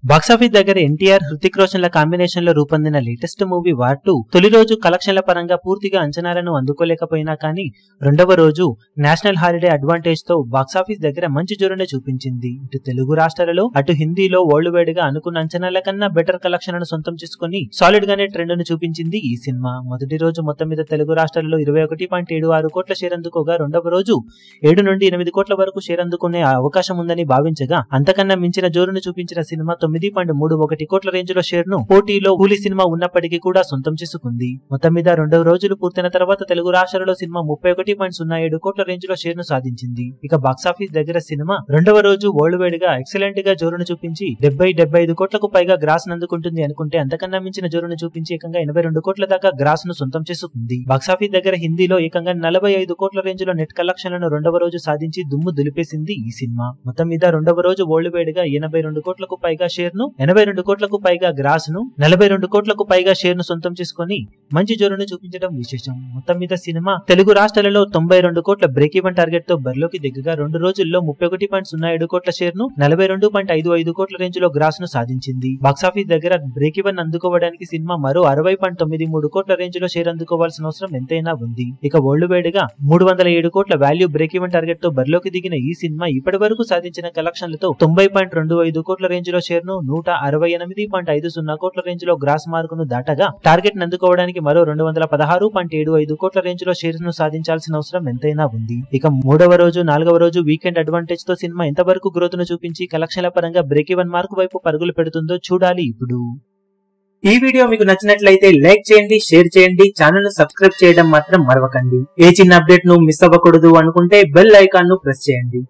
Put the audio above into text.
Box office దగ్గర ఎన్టీఆర్ హృతిక్ రోషన్ ల combination లో రూపొందిన లేటెస్ట్ మూవీ వార్ 2 తొలి రోజు కలెక్షన్ల పరంగా పూర్తిగా అంచనాలను అందుకోలేకపోయినా కానీ రెండవ రోజు నేషనల్ హాలిడే అడ్వాంటేజ్ తో బాక్సాఫీస్ దగ్గర మంచి జోరునే చూపించింది. ఇటు తెలుగు రాష్ట్రాలలో అటు హిందీలో వరల్డ్ వైడ్ గా అనుకున్న అంచనాల కన్నా బెటర్ కలెక్షన్లను సొంతం చేసుకుని సాలిడ్ గానే ట్రెండ్ ను చూపించింది ఈ సినిమా. మొదటి రోజు మొత్తం మీద తెలుగు రాష్ట్రాలలో 21.76 కోట్ల షేర్ అందుకోగా రెండవ రోజు 7 నుండి 8 కోట్ల వరకు షేర్ అందుకునే అవకాశం ఉందని భావించగా అంతకన్నా మించిన జోరును చూపించిన సినిమా 9.31 కోట్ల రేంజ్ లో షేర్ ను పోటీలో కూలీ సినిమా ఉన్నప్పటికీ కూడా సొంతం చేసుకుంది. మొత్తం మీద రెండవ రోజులు పూర్తయిన తర్వాత తెలుగు రాష్ట్రాలలో సినిమా 31.07 కోట్ల రేంజ్ లో షేర్ ను సాధించింది. ఇక బాక్సాఫీస్ దగ్గర సినిమా రెండవ రోజు వరల్డ్ వైడ్ గా ఎక్సలెంట్ గా జోరును చూపించి 70-75 కోట్లకు పైగా గ్రాస్ అందుకుంటుంది అనుకుంటే అంతకన్నా మించిన జోరును చూపించి ఏకంగా 82 కోట్ల దాకా గ్రాస్ ను సొంతం చేసుకుంది. బాక్సాఫీస్ దగ్గర హిందీలో ఏకంగా 45 కోట్ల రేంజ్ లో నెట్ కలెక్షన్లను రెండవ రోజు సాధించి దుమ్ము దులిపేసింది ఈ సినిమా. మొత్తం మీద రెండవ రోజు వరల్డ్ వైడ్ గా 82 కోట్లకు పైగా షేర్ ను 82 కోట్లకు పైగా గ్రాస్ ను 42 కోట్లకు పైగా షేర్ ను సొంతం చేసుకుని మంచి జోరును చూపించడం విశేషం. మొత్తం మీద సినిమా తెలుగు రాష్ట్రాలలో 92 కోట్ల బ్రేక్ ఈవెన్ టార్గెట్ తో బరిలోకి దిగగా 2 రోజుల్లో 31.07 కోట్ల షేర్ ను 42.55 కోట్ల రేంజ్ లో గ్రాస్ ను సాధించింది. బాక్సాఫీస్ దగ్గర బ్రేక్ ఈవెన్ అందుకోవడానికి సినిమా మరో 60.93 కోట్ల రేంజ్ లో షేర్ అందుకోవాల్సిన అవసరం ఎంతైనా ఉంది. ఇక వరల్డ్ వైడ్ గా 307 కోట్ల వాల్యూ బ్రేక్ ఈవెన్ టార్గెట్ తో బరిలోకి దిగిన ఈ సినిమా ఇప్పటి వరకు సాధించిన కలెక్షన్లతో 90.25 కోట్ల రేంజ్ లో షేర్ ను 168.50 కోట్ల రేంజ్ లో గ్రాస్ మార్కును దాటగా టార్గెట్ అందుకోవడానికి మరో 216.75 కోట్ల రేంజ్ లో షేర్స్ ను సాధించాల్సిన అవసరం ఎంతైనా ఉంది. ఇక మూడవ రోజు నాలుగవ రోజు వీకెండ్ అడ్వాంటేజ్ తో సినిమా ఎంతవరకు గ్రోత్ ను చూపించి కలెక్షన్ల పరంగా బ్రేక్ ఈవెన్ మార్క్ వైపు పరుగులు పెడుతుందో చూడాలి ఇప్పుడు. ఈ వీడియో మీకు నచ్చినట్లయితే లైక్ చేయండి, షేర్ చేయండి, ఛానల్ ను సబ్స్క్రైబ్ చేయడం మాత్రం మరవకండి. ఏ చిన్న అప్డేట్ ను మిస్ అవ్వకూడదు అనుకుంటే బెల్ ఐకాన్ ను ప్రెస్ చేయండి.